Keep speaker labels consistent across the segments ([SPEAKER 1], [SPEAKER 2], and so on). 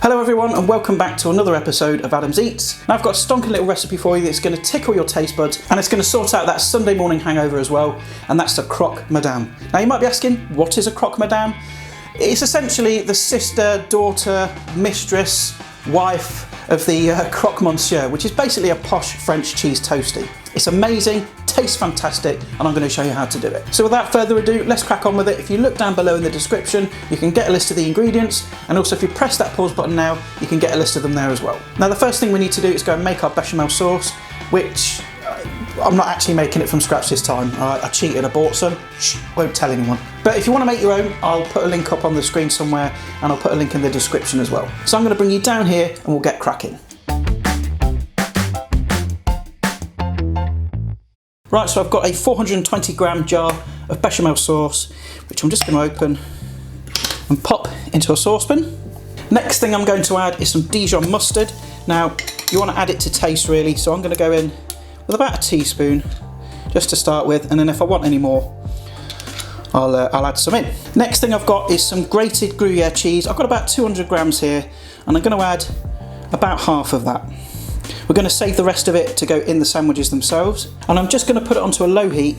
[SPEAKER 1] Hello everyone and welcome back to another episode of Adam's Eats. Now I've got a stonking little recipe for you that's going to tickle your taste buds and it's going to sort out that Sunday morning hangover as well, and that's the Croque Madame. Now you might be asking, what is a Croque Madame? It's essentially the sister, daughter, mistress, wife of the Croque Monsieur, which is basically a posh French cheese toastie. It's amazing, tastes fantastic, and I'm going to show you how to do it. So without further ado, let's crack on with it. If you look down below in the description, you can get a list of the ingredients, and also if you press that pause button now, you can get a list of them there as well. Now the first thing we need to do is go and make our bechamel sauce, which I'm not actually making it from scratch this time. I cheated, I bought some. Shh, won't tell anyone. But if you want to make your own, I'll put a link up on the screen somewhere, and I'll put a link in the description as well. So I'm going to bring you down here and we'll get cracking. Right, so I've got a 420 gram jar of bechamel sauce, which I'm just going to open and pop into a saucepan. Next thing I'm going to add is some Dijon mustard. Now, you want to add it to taste really, so I'm going to go in with about a teaspoon, just to start with, and then if I want any more, I'll add some in. Next thing I've got is some grated Gruyere cheese. I've got about 200 grams here, and I'm going to add about half of that. We're going to save the rest of it to go in the sandwiches themselves. And I'm just going to put it onto a low heat.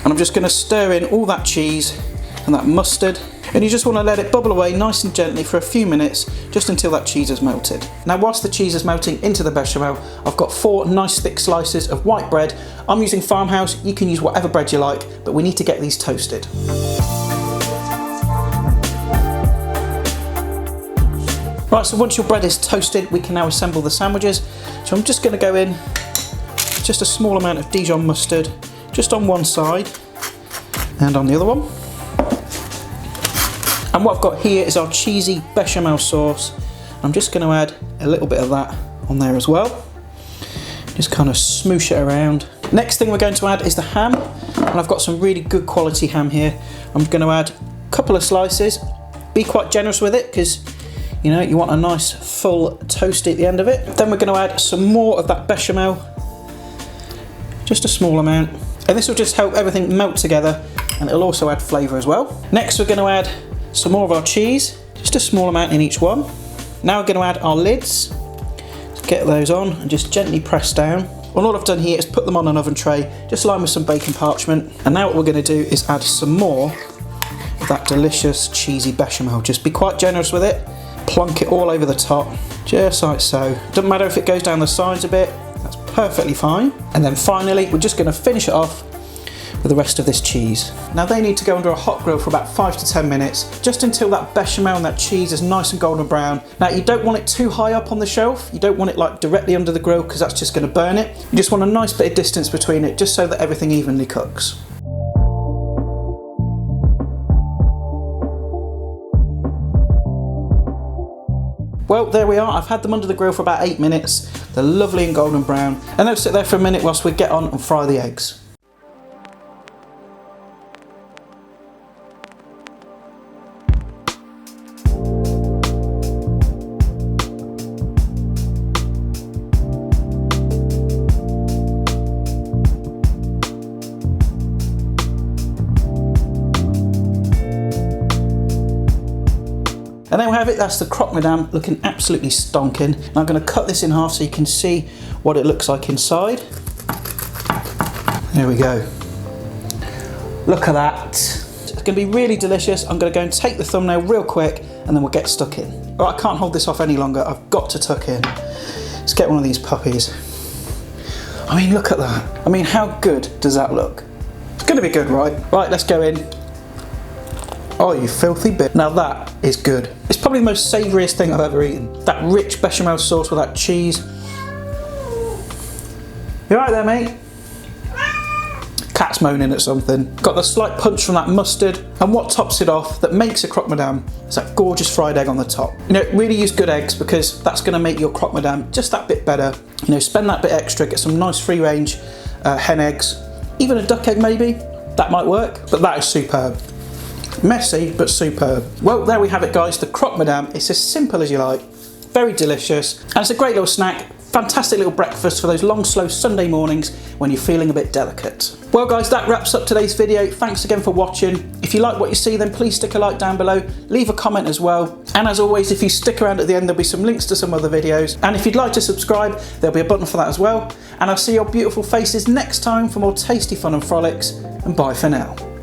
[SPEAKER 1] And I'm just going to stir in all that cheese and that mustard. And you just want to let it bubble away nice and gently for a few minutes, just until that cheese is melted. Now whilst the cheese is melting into the bechamel, I've got 4 nice thick slices of white bread. I'm using Farmhouse, you can use whatever bread you like, but we need to get these toasted. Right, so once your bread is toasted, we can now assemble the sandwiches. So I'm just going to go in just a small amount of Dijon mustard, just on one side and on the other one. And what I've got here is our cheesy bechamel sauce. I'm just going to add a little bit of that on there as well. Just kind of smoosh it around. Next thing we're going to add is the ham. And I've got some really good quality ham here. I'm going to add a couple of slices. Be quite generous with it because you know, you want a nice full toasty at the end of it. Then we're going to add some more of that bechamel, just a small amount. And this will just help everything melt together, and it'll also add flavour as well. Next we're going to add some more of our cheese, just a small amount in each one. Now we're going to add our lids. Let's get those on and just gently press down. And all I've done here is put them on an oven tray, just lined with some bacon parchment. And now what we're going to do is add some more of that delicious cheesy bechamel. Just be quite generous with it. Plonk it all over the top, just like so. Doesn't matter if it goes down the sides a bit, that's perfectly fine. And then finally, we're just going to finish it off with the rest of this cheese. Now they need to go under a hot grill for about 5 to 10 minutes, just until that bechamel and that cheese is nice and golden brown. Now you don't want it too high up on the shelf, you don't want it like directly under the grill because that's just going to burn it. You just want a nice bit of distance between it, just so that everything evenly cooks. Well, there we are. I've had them under the grill for about 8 minutes. They're lovely and golden brown. And they'll sit there for a minute whilst we get on and fry the eggs. And there we have it, that's the Croque Madame, looking absolutely stonking. And I'm going to cut this in half so you can see what it looks like inside. There we go. Look at that. It's going to be really delicious. I'm going to go and take the thumbnail real quick and then we'll get stuck in. All right, I can't hold this off any longer, I've got to tuck in. Let's get one of these puppies. I mean, look at that. I mean, how good does that look? It's going to be good, right? Right, let's go in. Oh, you filthy bit. Now that is good. It's probably the most savouriest thing I've ever eaten. That rich bechamel sauce with that cheese. You alright there, mate? Cat's moaning at something. Got the slight punch from that mustard. And what tops it off that makes a Croque Madame is that gorgeous fried egg on the top. You know, really use good eggs because that's going to make your Croque Madame just that bit better. You know, spend that bit extra, get some nice free range hen eggs. Even a duck egg maybe, that might work. But that is superb. Messy, but superb. Well, there we have it guys, the Croque Madame. It's as simple as you like, very delicious, and it's a great little snack, Fantastic little breakfast for those long, slow Sunday mornings when you're feeling a bit delicate. Well guys, that wraps up today's video. Thanks again for watching. If you like what you see, then please stick a like down below, leave a comment as well. And as always, if you stick around at the end, there'll be some links to some other videos. And if you'd like to subscribe, there'll be a button for that as well. And I'll see your beautiful faces next time for more tasty fun and frolics. And bye for now.